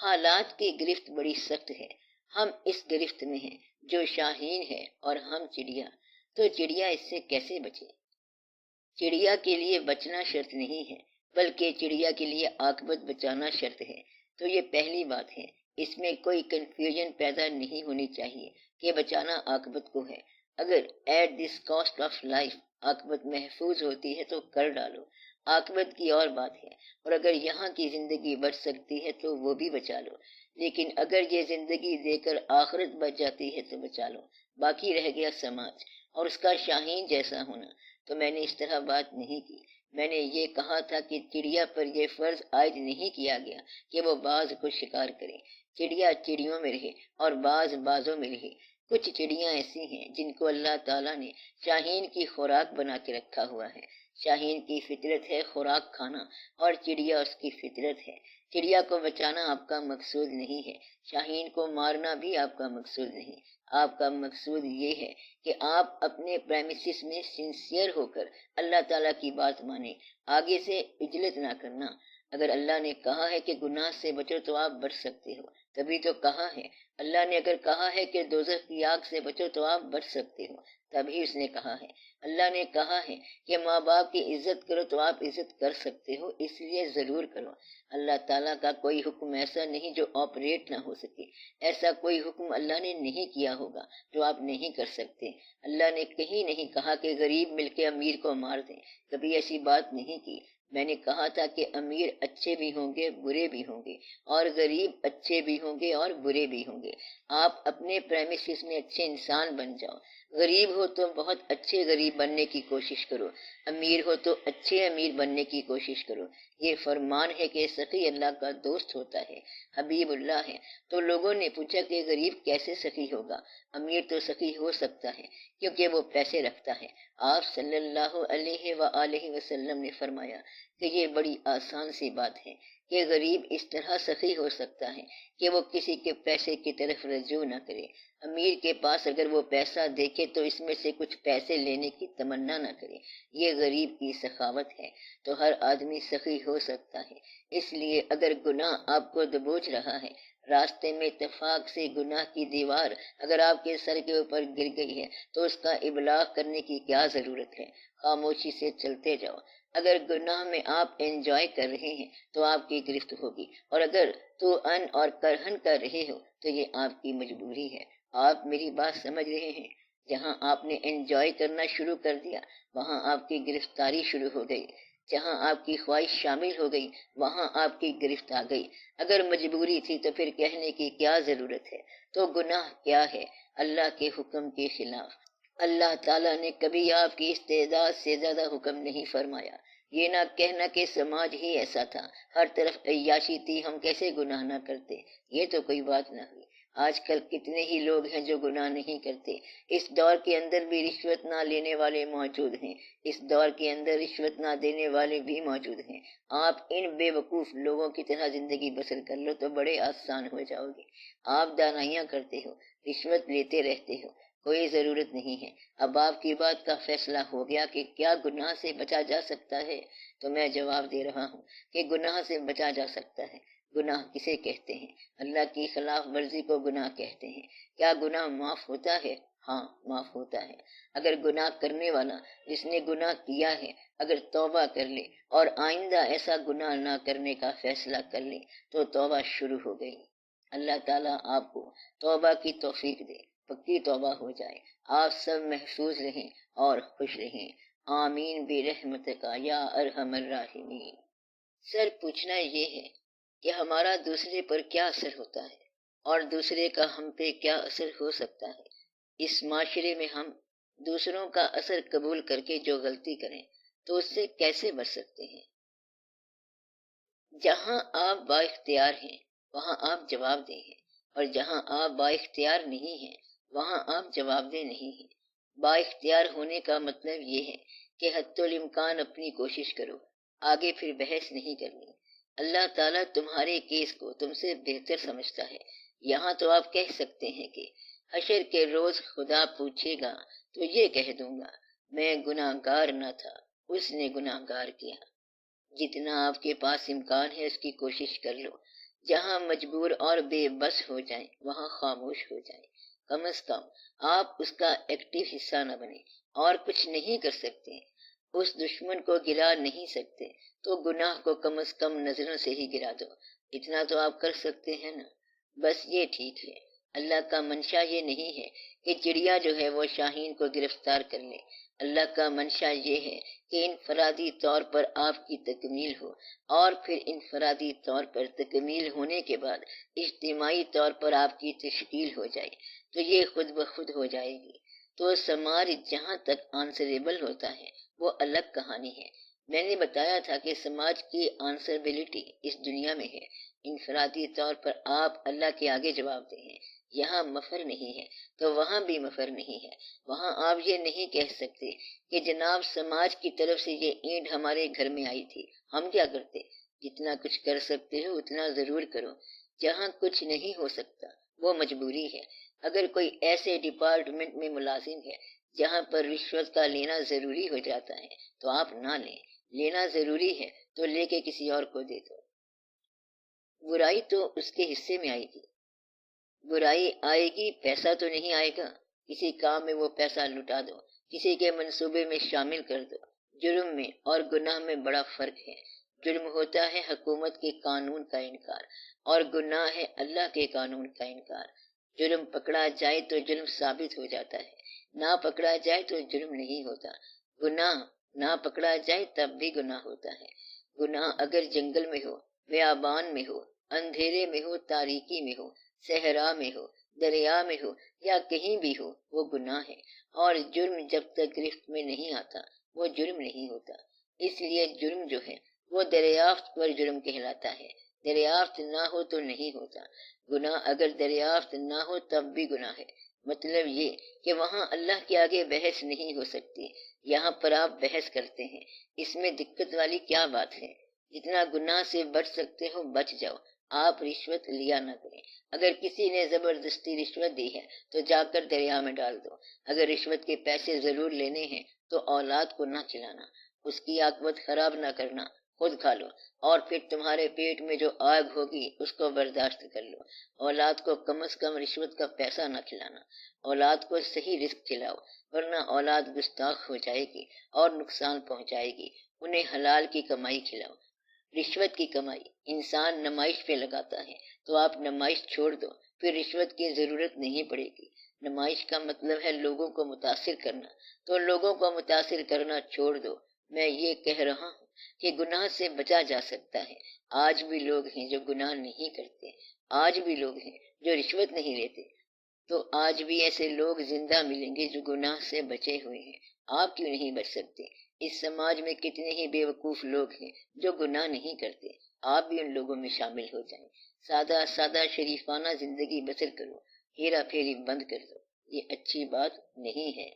حالات کی گرفت بڑی سخت ہے، ہم اس گرفت میں ہیں، جو شاہین ہے اور ہم چڑیا، تو چڑیا اس سے کیسے بچے؟ چڑیا کے لیے بچنا شرط نہیں ہے، بلکہ چڑیا کے لیے عاقبت بچانا شرط ہے۔ تو یہ پہلی بات ہے، اس میں کوئی کنفیوژن پیدا نہیں ہونی چاہیے کہ بچانا عاقبت کو ہے۔ اگر at this cost of life عاقبت محفوظ ہوتی ہے تو کر ڈالو، عاقبت کی اور بات ہے، اور اگر یہاں کی زندگی بچ سکتی ہے تو وہ بھی بچا لو، لیکن اگر یہ زندگی دے کر آخرت بچ جاتی ہے تو بچا لو۔ باقی رہ گیا سماج اور اس کا شاہین جیسا ہونا، تو میں نے اس طرح بات نہیں کی۔ میں نے یہ کہا تھا کہ چڑیا پر یہ فرض عائد نہیں کیا گیا کہ وہ باز کو شکار کرے۔ چڑیا چڑیوں میں رہے اور باز بازوں میں رہے۔ کچھ چڑیاں ایسی ہیں جن کو اللہ تعالیٰ نے شاہین کی خوراک بنا کے رکھا ہوا ہے۔ شاہین کی فطرت ہے خوراک کھانا، اور چڑیا اس کی فطرت ہے۔ چڑیا کو بچانا آپ کا مقصود نہیں ہے، شاہین کو مارنا بھی آپ کا مقصود نہیں۔ آپ کا مقصود یہ ہے کہ آپ اپنے پریمیسس میں سنسیئر ہو کر اللہ تعالیٰ کی بات مانیں، آگے سے عجلت نہ کرنا۔ اگر اللہ نے کہا ہے کہ گناہ سے بچو تو آپ بچ سکتے ہو، تبھی تو کہا ہے۔ اللہ نے اگر کہا ہے کہ دوزخ کی آگ سے بچو تو آپ بچ سکتے ہو، تبھی اس نے کہا ہے۔ اللہ نے کہا ہے کہ ماں باپ کی عزت کرو تو آپ عزت کر سکتے ہو، اس لیے ضرور کرو۔ اللہ تعالیٰ کا کوئی حکم ایسا نہیں جو آپریٹ نہ ہو سکے، ایسا کوئی حکم اللہ نے نہیں کیا ہوگا جو آپ نہیں کر سکتے۔ اللہ نے کہیں نہیں کہا کہ غریب مل کے امیر کو مار دیں، کبھی ایسی بات نہیں کی۔ میں نے کہا تھا کہ امیر اچھے بھی ہوں گے برے بھی ہوں گے، اور غریب اچھے بھی ہوں گے اور برے بھی ہوں گے۔ آپ اپنے پریمیسس میں اچھے انسان بن جاؤ۔ غریب ہو تو بہت اچھے غریب بننے کی کوشش کرو، امیر ہو تو اچھے امیر بننے کی کوشش کرو۔ یہ فرمان ہے کہ سخی اللہ کا دوست ہوتا ہے، حبیب اللہ ہے۔ تو لوگوں نے پوچھا کہ غریب کیسے سخی ہوگا؟ امیر تو سخی ہو سکتا ہے کیونکہ وہ پیسے رکھتا ہے۔ آپ صلی اللہ علیہ وآلہ وسلم نے فرمایا کہ یہ بڑی آسان سی بات ہے کہ غریب اس طرح سخی ہو سکتا ہے کہ وہ کسی کے پیسے کی طرف رجوع نہ کرے۔ امیر کے پاس اگر وہ پیسہ دیکھے تو اس میں سے کچھ پیسے لینے کی تمنا نہ کرے، یہ غریب کی سخاوت ہے۔ تو ہر آدمی سخی ہو سکتا ہے۔ اس لیے اگر گناہ آپ کو دبوچ رہا ہے، راستے میں اتفاق سے گناہ کی دیوار اگر آپ کے سر کے اوپر گر گئی ہے تو اس کا ابلاغ کرنے کی کیا ضرورت ہے؟ خاموشی سے چلتے جاؤ۔ اگر گناہ میں آپ انجوائے کر رہے ہیں تو آپ کی گرفت ہوگی، اور اگر تو ان اور کرہن کر رہے ہو تو یہ آپ کی مجبوری ہے۔ آپ میری بات سمجھ رہے ہیں؟ جہاں آپ نے انجوائے کرنا شروع کر دیا وہاں آپ کی گرفتاری شروع ہو گئی، جہاں آپ کی خواہش شامل ہو گئی وہاں آپ کی گرفت آ گئی۔ اگر مجبوری تھی تو پھر کہنے کی کیا ضرورت ہے؟ تو گناہ کیا ہے؟ اللہ کے حکم کے خلاف۔ اللہ تعالیٰ نے کبھی آپ کی استعداد سے زیادہ حکم نہیں فرمایا۔ یہ نہ کہنا کہ سماج ہی ایسا تھا، ہر طرف عیاشی تھی، ہم کیسے گناہ نہ کرتے، یہ تو کوئی بات نہ ہوئی۔ آج کل کتنے ہی لوگ ہیں جو گناہ نہیں کرتے۔ اس دور کے اندر بھی رشوت نہ لینے والے موجود ہیں، اس دور کے اندر رشوت نہ دینے والے بھی موجود ہیں۔ آپ ان بے وقوف لوگوں کی طرح زندگی بسر کر لو تو بڑے آسان ہو جاؤ گے۔ آپ دانائیاں کرتے ہو، رشوت لیتے رہتے ہو، کوئی ضرورت نہیں ہے۔ اب آپ کی بات کا فیصلہ ہو گیا کہ کیا گناہ سے بچا جا سکتا ہے؟ تو میں جواب دے رہا ہوں کہ گناہ سے بچا جا سکتا ہے۔ گناہ کسے کہتے ہیں؟ اللہ کی خلاف ورزی کو گناہ کہتے ہیں۔ کیا گناہ معاف ہوتا ہے؟ ہاں معاف ہوتا ہے۔ اگر گناہ کرنے والا جس نے گناہ کیا ہے اگر توبہ کر لے اور آئندہ ایسا گناہ نہ کرنے کا فیصلہ کر لے تو توبہ شروع ہو گئی۔ اللہ تعالیٰ آپ کو توبہ کی توفیق دے، پکی توبہ ہو جائے۔ آپ سب محفوظ رہیں اور خوش رہیں۔ آمین برحمتک یا ارحم الراحمین۔ سر پوچھنا یہ ہے کہ ہمارا دوسرے پر کیا اثر ہوتا ہے اور دوسرے کا ہم پہ کیا اثر ہو سکتا ہے؟ اس معاشرے میں ہم دوسروں کا اثر قبول کر کے جو غلطی کریں تو اس سے کیسے بچ سکتے ہیں؟ جہاں آپ با اختیار ہیں وہاں آپ جواب دہ ہیں، اور جہاں آپ با اختیار نہیں ہیں وہاں آپ جواب دہ نہیں ہیں۔ با اختیار ہونے کا مطلب یہ ہے کہ حتی الامکان اپنی کوشش کرو، آگے پھر بحث نہیں کرنی۔ اللہ تعالیٰ تمہارے کیس کو تم سے بہتر سمجھتا ہے۔ یہاں تو آپ کہہ سکتے ہیں کہ حشر کے روز خدا پوچھے گا تو یہ کہہ دوں گا میں گناہ گار نہ تھا، اس نے گناہ گار کیا۔ جتنا آپ کے پاس امکان ہے اس کی کوشش کر لو، جہاں مجبور اور بے بس ہو جائیں وہاں خاموش ہو جائیں۔ کم از کم آپ اس کا ایکٹیو حصہ نہ بنیں اور کچھ نہیں کر سکتے، اس دشمن کو گرا نہیں سکتے تو گناہ کو کم از کم نظروں سے ہی گرا دو، اتنا تو آپ کر سکتے ہیں نا۔ بس یہ ٹھیک ہے، اللہ کا منشا یہ نہیں ہے کہ چڑیا جو ہے وہ شاہین کو گرفتار کر لے۔ اللہ کا منشا یہ ہے کہ انفرادی طور پر آپ کی تکمیل ہو، اور پھر انفرادی طور پر تکمیل ہونے کے بعد اجتماعی طور پر آپ کی تشکیل ہو جائے تو یہ خود بخود ہو جائے گی۔ تو سماج جہاں تک آنسریبل ہوتا ہے وہ الگ کہانی ہے۔ میں نے بتایا تھا کہ سماج کی آنسربلٹی اس دنیا میں ہے، انفرادی طور پر آپ اللہ کے آگے جواب دیں ہیں۔ یہاں مفر نہیں ہے تو وہاں بھی مفر نہیں ہے۔ وہاں آپ یہ نہیں کہہ سکتے کہ جناب سماج کی طرف سے یہ اینٹ ہمارے گھر میں آئی تھی، ہم کیا کرتے؟ جتنا کچھ کر سکتے ہو اتنا ضرور کرو۔ جہاں کچھ نہیں ہو سکتا وہ مجبوری ہے۔ اگر کوئی ایسے ڈپارٹمنٹ میں ملازم ہے جہاں پر رشوت کا لینا ضروری ہو جاتا ہے تو آپ نہ لیں، لینا ضروری ہے تو لے کے کسی اور کو دے دو۔ برائی تو اس کے حصے میں آئی تھی، برائی آئے گی، پیسہ تو نہیں آئے گا، کسی کام میں وہ پیسہ لٹا دو، کسی کے منصوبے میں شامل کر دو۔ جرم میں اور گناہ میں بڑا فرق ہے۔ جرم ہوتا ہے حکومت کے قانون کا انکار، اور گناہ ہے اللہ کے قانون کا انکار۔ جرم پکڑا جائے تو جرم ثابت ہو جاتا ہے، نہ پکڑا جائے تو جرم نہیں ہوتا۔ گناہ نہ پکڑا جائے تب بھی گناہ ہوتا ہے۔ گناہ اگر جنگل میں ہو، بیابان میں ہو، اندھیرے میں ہو، تاریکی میں ہو، صحرا میں ہو، دریا میں ہو یا کہیں بھی ہو، وہ گناہ ہے۔ اور جرم جب تک گرفت میں نہیں آتا وہ جرم نہیں ہوتا۔ اس لیے جرم جو ہے وہ دریافت پر جرم کہلاتا ہے، دریافت نہ ہو تو نہیں ہوتا۔ گناہ اگر دریافت نہ ہو تب بھی گناہ ہے۔ مطلب یہ کہ وہاں اللہ کے آگے بحث نہیں ہو سکتی، یہاں پر آپ بحث کرتے ہیں۔ اس میں دقت والی کیا بات ہے؟ جتنا گناہ سے بچ سکتے ہو بچ جاؤ، آپ رشوت لیا نہ کریں۔ اگر کسی نے زبردستی رشوت دی ہے تو جا کر دریا میں ڈال دو۔ اگر رشوت کے پیسے ضرور لینے ہیں تو اولاد کو نہ کھلانا، اس کی عاقبت خراب نہ کرنا، خود کھا لو، اور پھر تمہارے پیٹ میں جو آگ ہوگی اس کو برداشت کر لو۔ اولاد کو کم از کم رشوت کا پیسہ نہ کھلانا، اولاد کو صحیح رزق کھلاؤ، ورنہ اولاد گستاخ ہو جائے گی اور نقصان پہنچائے گی۔ انہیں حلال کی کمائی کھلاؤ۔ رشوت کی کمائی انسان نمائش پہ لگاتا ہے تو آپ نمائش چھوڑ دو، پھر رشوت کی ضرورت نہیں پڑے گی۔ نمائش کا مطلب ہے لوگوں کو متاثر کرنا، تو لوگوں کو متاثر کرنا چھوڑ دو۔ میں یہ کہہ رہا ہوں کہ گناہ سے بچا جا سکتا ہے۔ آج بھی لوگ ہیں جو گناہ نہیں کرتے، آج بھی لوگ ہیں جو رشوت نہیں لیتے، تو آج بھی ایسے لوگ زندہ ملیں گے جو گناہ سے بچے ہوئے ہیں۔ آپ کیوں نہیں بچ سکتے؟ اس سماج میں کتنے ہی بے وقوف لوگ ہیں جو گناہ نہیں کرتے، آپ بھی ان لوگوں میں شامل ہو جائیں۔ سادہ سادہ شریفانہ زندگی بسر کرو، ہیرا پھیری بند کر دو، یہ اچھی بات نہیں ہے۔